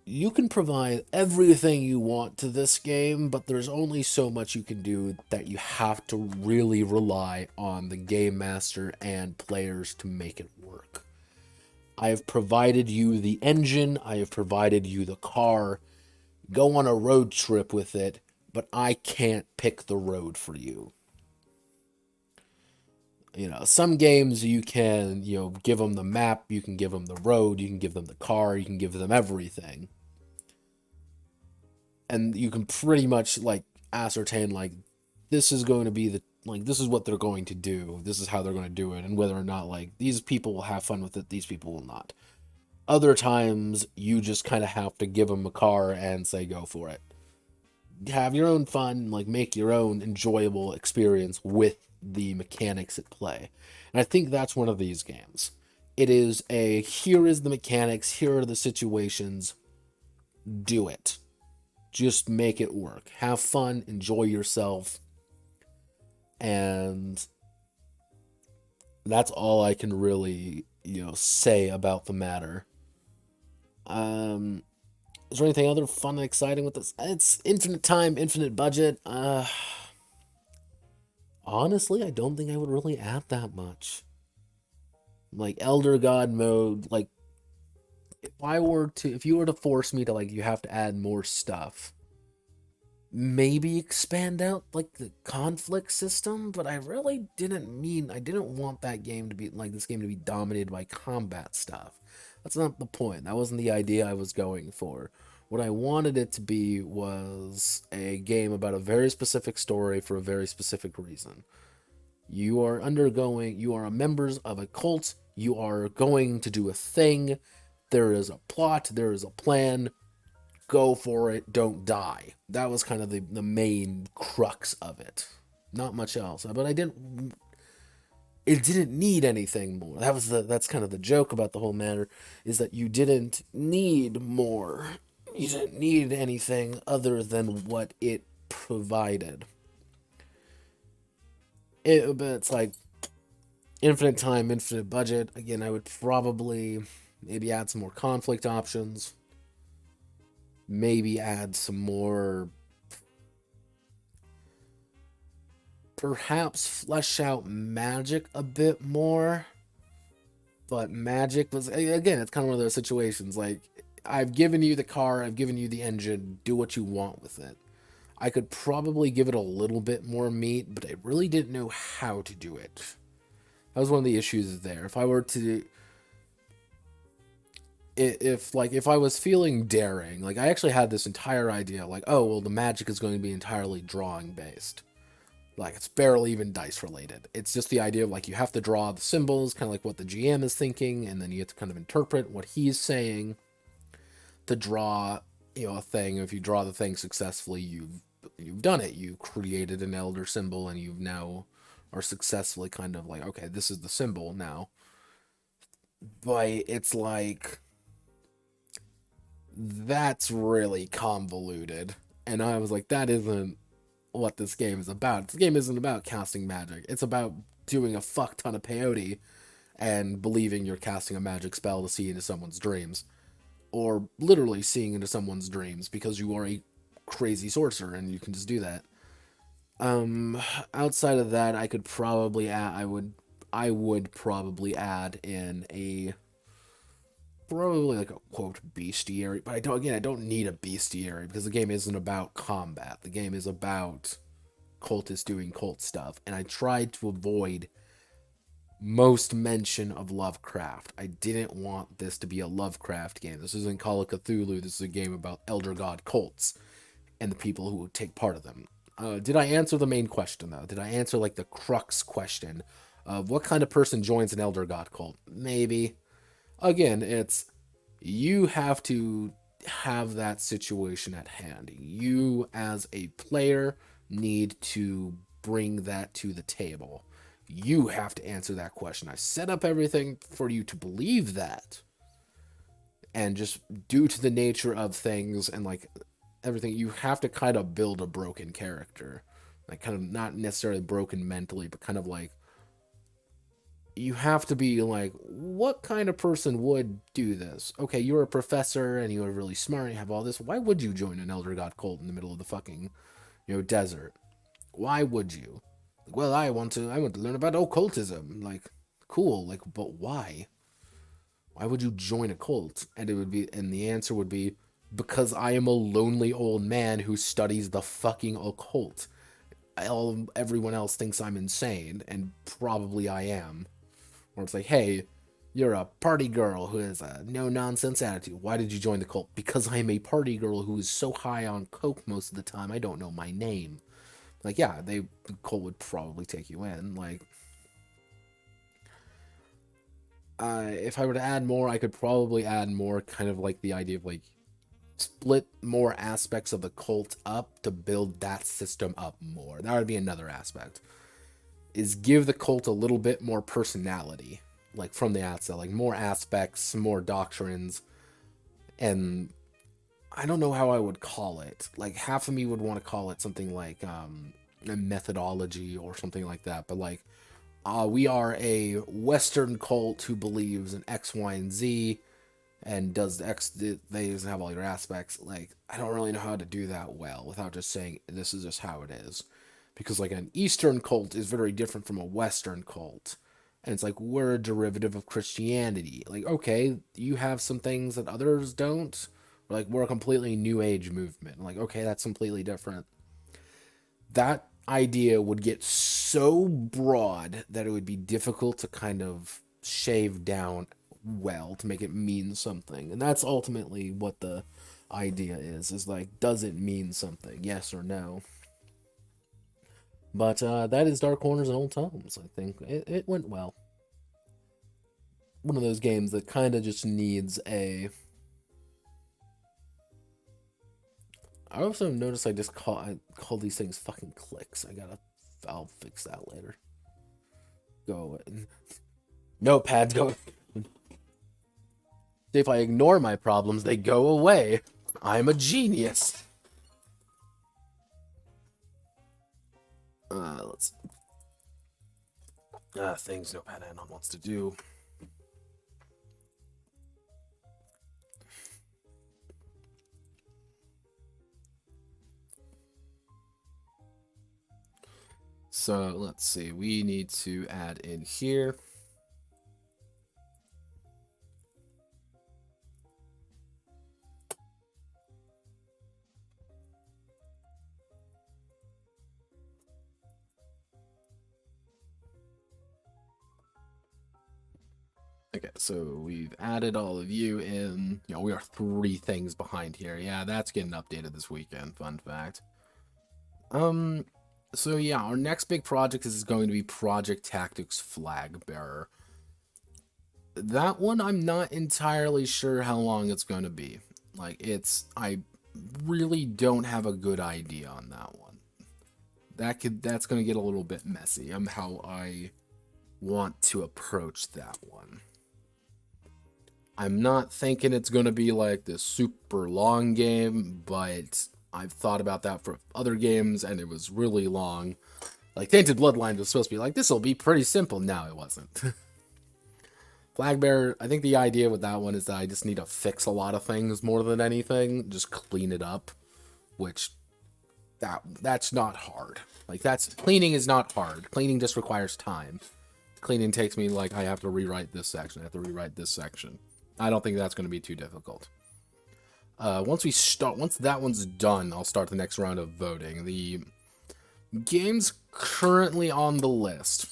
You can provide everything you want to this game, but there's only so much you can do that you have to really rely on the game master and players to make it work. I have provided you the engine, I have provided you the car. Go on a road trip with it, but I can't pick the road for you. You know, some games you can, give them the map, you can give them the road, you can give them the car, you can give them everything. And you can pretty much, like, ascertain, like, this is going to be this is what they're going to do, this is how they're going to do it, and whether or not, like, these people will have fun with it, these people will not. Other times, you just kind of have to give them a car and say, go for it. Have your own fun, like, make your own enjoyable experience with the mechanics at play. And I think that's one of these games. It is here is the mechanics, here are the situations, do it. Just make it work. Have fun, enjoy yourself, and that's all I can really, say about the matter. Is there anything other fun and exciting with this? It's infinite time, infinite budget. Honestly, I don't think I would really add that much. Like Elder God mode, like if you were to force me to, like, you have to add more stuff, maybe expand out like the conflict system, but I didn't want that game to be like this game to be dominated by combat stuff. That's not the point. That wasn't the idea I was going for. What I wanted it to be was a game about a very specific story for a very specific reason. You are members of a cult, you are going to do a thing, there is a plot, there is a plan, go for it, don't die. That was kind of the main crux of it. Not much else. But it didn't need anything more. That's kind of the joke about the whole matter, is that you didn't need more. You didn't need anything other than what it provided. But it's like infinite time, infinite budget. Again, I would probably maybe add some more conflict options. Maybe add some more, perhaps flesh out magic a bit more. But magic was, again, it's kind of one of those situations, like, I've given you the car, I've given you the engine, do what you want with it. I could probably give it a little bit more meat, but I really didn't know how to do it. That was one of the issues there. If I were to, if I was feeling daring, like, I actually had this entire idea, like, oh, well, the magic is going to be entirely drawing based. Like, it's barely even dice related. It's just the idea of, like, you have to draw the symbols, kind of like what the GM is thinking, and then you have to kind of interpret what he's saying to draw, a thing. If you draw the thing successfully, you've done it. You created an elder symbol, and you've now are successfully kind of like, okay, this is the symbol now. But it's like, that's really convoluted. And I was like, that isn't what this game is about. This game isn't about casting magic. It's about doing a fuck ton of peyote and believing you're casting a magic spell to see into someone's dreams. Or literally seeing into someone's dreams because you are a crazy sorcerer and you can just do that. Outside of that, I could probably add, I would probably add in a, probably like a quote bestiary, but I don't need a bestiary because the game isn't about combat. The game is about cultists doing cult stuff, and I tried to avoid most mention of Lovecraft. I didn't want this to be a Lovecraft game. This isn't Call of Cthulhu. This is a game about Elder God cults and the people who would take part of them. Did I answer the main question, though? Did I answer, like, the crux question of what kind of person joins an Elder God cult? Maybe. Again, it's, you have to have that situation at hand. You, as a player, need to bring that to the table. You have to answer that question. I set up everything for you to believe that. And just due to the nature of things and, like, everything, you have to kind of build a broken character. Like, kind of not necessarily broken mentally, but kind of like, you have to be like, what kind of person would do this? Okay, you're a professor and you're really smart and you have all this. Why would you join an Elder God cult in the middle of the fucking, desert? Why would you? Well, I want to learn about occultism. Like, cool. Like, but why? Why would you join a cult? And the answer would be, because I am a lonely old man who studies the fucking occult. Everyone else thinks I'm insane, and probably I am. Or it's like, hey, you're a party girl who has a no-nonsense attitude. Why did you join the cult? Because I'm a party girl who is so high on coke most of the time, I don't know my name. Like, yeah, the cult would probably take you in. Like, if I were to add more, I could probably add more kind of like the idea of, like, split more aspects of the cult up to build that system up more. That would be another aspect. Is give the cult a little bit more personality, like from the outset, like more aspects, more doctrines, and I don't know how I would call it. Like, half of me would want to call it something like a methodology or something like that, but like, we are a Western cult who believes in X, Y, and Z, and does X, they have all your aspects. Like, I don't really know how to do that well without just saying this is just how it is. Because, like, an Eastern cult is very different from a Western cult. And it's like, we're a derivative of Christianity. Like, okay, you have some things that others don't. Or like, we're a completely New Age movement. Like, okay, that's completely different. That idea would get so broad that it would be difficult to kind of shave down well to make it mean something. And that's ultimately what the idea is like, does it mean something? Yes or no? But that is Dark Corners and Old Tomes. I think it went well. One of those games that kind of just needs a... I also noticed I call these things fucking clicks. I'll fix that later. Go away. Notepads go... If I ignore my problems, they go away. I'm a genius. Let's... things Notepad Anon wants to do. So, let's see. We need to add in here. Okay, so we've added all of you in. We are 3 things behind here. Yeah, that's getting updated this weekend. Fun fact. So yeah, our next big project is going to be Project Tactics Flag Bearer. That one, I'm not entirely sure how long it's going to be. Like, I really don't have a good idea on that one. that's gonna get a little bit messy. How I want to approach that one. I'm not thinking it's gonna be like this super long game, but I've thought about that for other games, and it was really long. Like Tainted Bloodline was supposed to be like, this will be pretty simple. No, it wasn't. Flagbearer, I think the idea with that one is that I just need to fix a lot of things more than anything. Just clean it up, which that's not hard. Like cleaning is not hard. Cleaning just requires time. Cleaning takes me like I have to rewrite this section. I have to rewrite this section. I don't think that's going to be too difficult. Once that one's done, I'll start the next round of voting. The games currently on the list.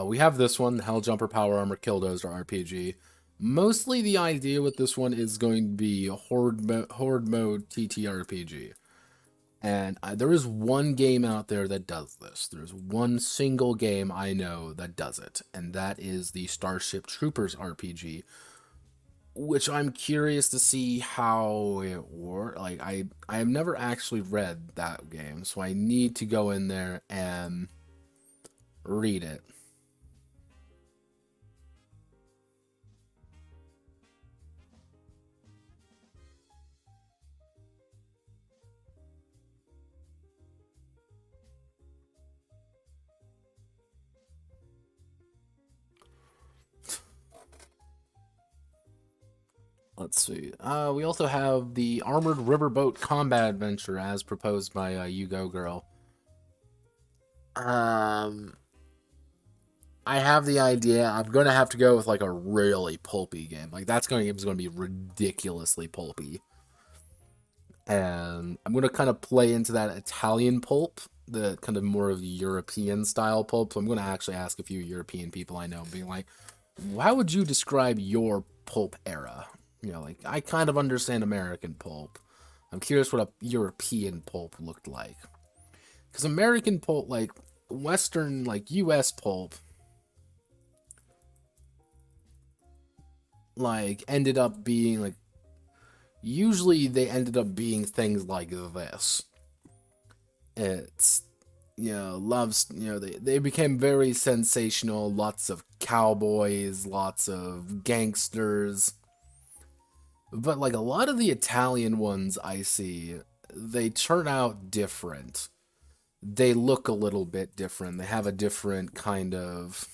We have this one, Helljumper Power Armor Killdozer RPG. Mostly the idea with this one is going to be Horde mode TTRPG. And there is one game out there that does this. There's one single game I know that does it, and that is the Starship Troopers RPG, which I'm curious to see how it works. Like, I have never actually read that game, so I need to go in there and read it. Let's see. We also have the Armored Riverboat Combat Adventure as proposed by You Go Girl. I have the idea. I'm going to have to go with like a really pulpy game. Like that's going to be ridiculously pulpy. And I'm going to kind of play into that Italian pulp, the kind of more of the European style pulp. So I'm going to actually ask a few European people I know, being like, how would you describe your pulp era? You know, like, I kind of understand American pulp. I'm curious what a European pulp looked like. Because American pulp, like, Western, like, US pulp, like, ended up being, like, usually they ended up being things like this. It's, they became very sensational, lots of cowboys, lots of gangsters. But like a lot of the Italian ones I see, they turn out different. They look a little bit different. They have a different kind of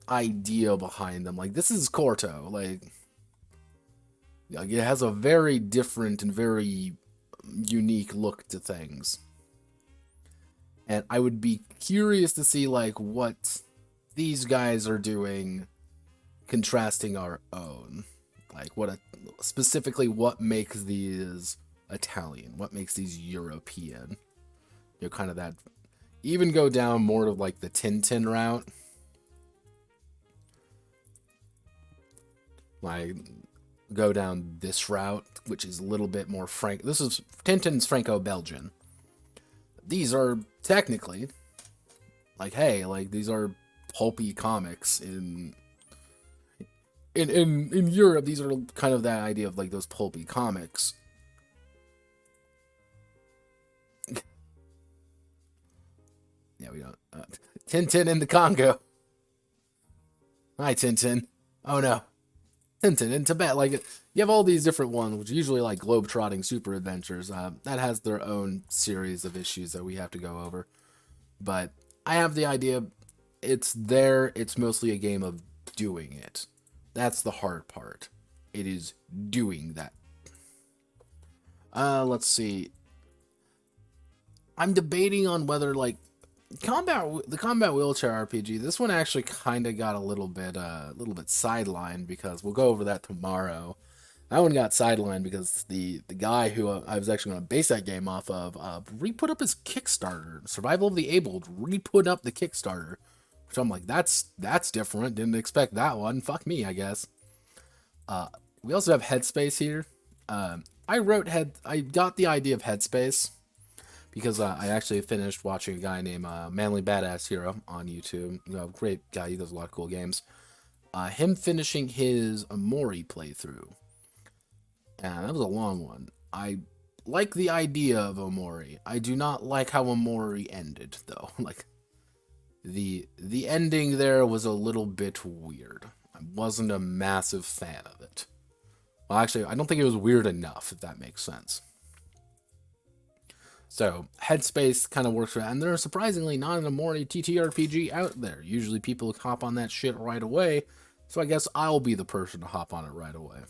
idea behind them. Like this is Corto. Like it has a very different and very unique look to things. And I would be curious to see like what these guys are doing contrasting our own. Like specifically what makes these Italian, what makes these European. Kind of that, even go down more of like the Tintin route. Like go down this route, which is a little bit more frank. This is Tintin's Franco-Belgian. These are technically like, hey, like these are pulpy comics in Europe. These are kind of that idea of like those pulpy comics. Yeah, we don't. Tintin in the Congo. Hi, Tintin. Oh no, Tintin in Tibet. Like you have all these different ones, which are usually like globe-trotting super adventures. That has their own series of issues that we have to go over. But I have the idea. It's there. It's mostly a game of doing it. That's the hard part. It is doing that. Let's see. I'm debating on whether like the combat wheelchair RPG. This one actually kind of got a little bit sidelined because we'll go over that tomorrow. That one got sidelined because the guy who I was actually going to base that game off of re-put up his Kickstarter. Survival of the Abled re-put up the Kickstarter. So I'm like, that's different. Didn't expect that one. Fuck me, I guess. We also have Headspace here. I got the idea of Headspace because I actually finished watching a guy named Manly Badass Hero on YouTube. Great guy. He does a lot of cool games. Him finishing his Amori playthrough. Yeah, that was a long one. I like the idea of Omori. I do not like how Omori ended, though. Like, the ending there was a little bit weird. I wasn't a massive fan of it. Well, actually, I don't think it was weird enough, if that makes sense. So, Headspace kind of works for that, and there are surprisingly not an Omori TTRPG out there. Usually people hop on that shit right away, so I guess I'll be the person to hop on it right away.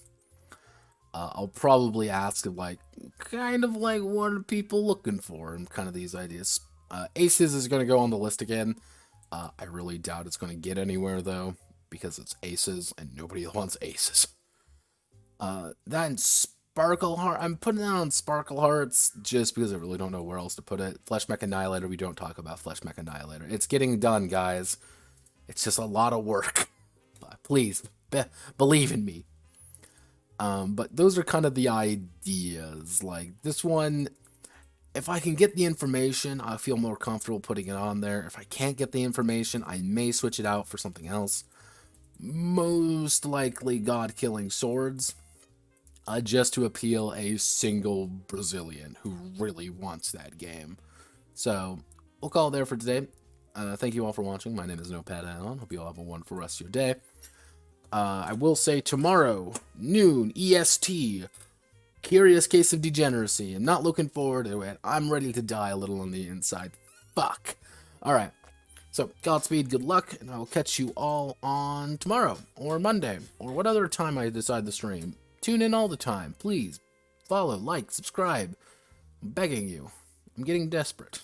I'll probably ask, like, kind of like, what are people looking for, and kind of these ideas. Aces is going to go on the list again. I really doubt it's going to get anywhere, though, because it's Aces, and nobody wants Aces. That and Sparkle Heart, I'm putting that on Sparkle Hearts just because I really don't know where else to put it. Flesh Mech Annihilator, we don't talk about Flesh Mech Annihilator. It's getting done, guys. It's just a lot of work. Please, believe in me. But those are kind of the ideas. Like, this one, if I can get the information, I feel more comfortable putting it on there. If I can't get the information, I may switch it out for something else. Most likely God-killing swords. Just to appeal a single Brazilian who really wants that game. So, we'll call it there for today. Thank you all for watching. My name is Notepad Thoughts. Hope you all have a wonderful rest of your day. I will say tomorrow, noon, EST, Curious Case of Degeneracy. I'm not looking forward to it. I'm ready to die a little on the inside. Fuck. Alright. So, Godspeed, good luck, and I will catch you all on tomorrow, or Monday, or what other time I decide to stream. Tune in all the time. Please, follow, like, subscribe. I'm begging you. I'm getting desperate.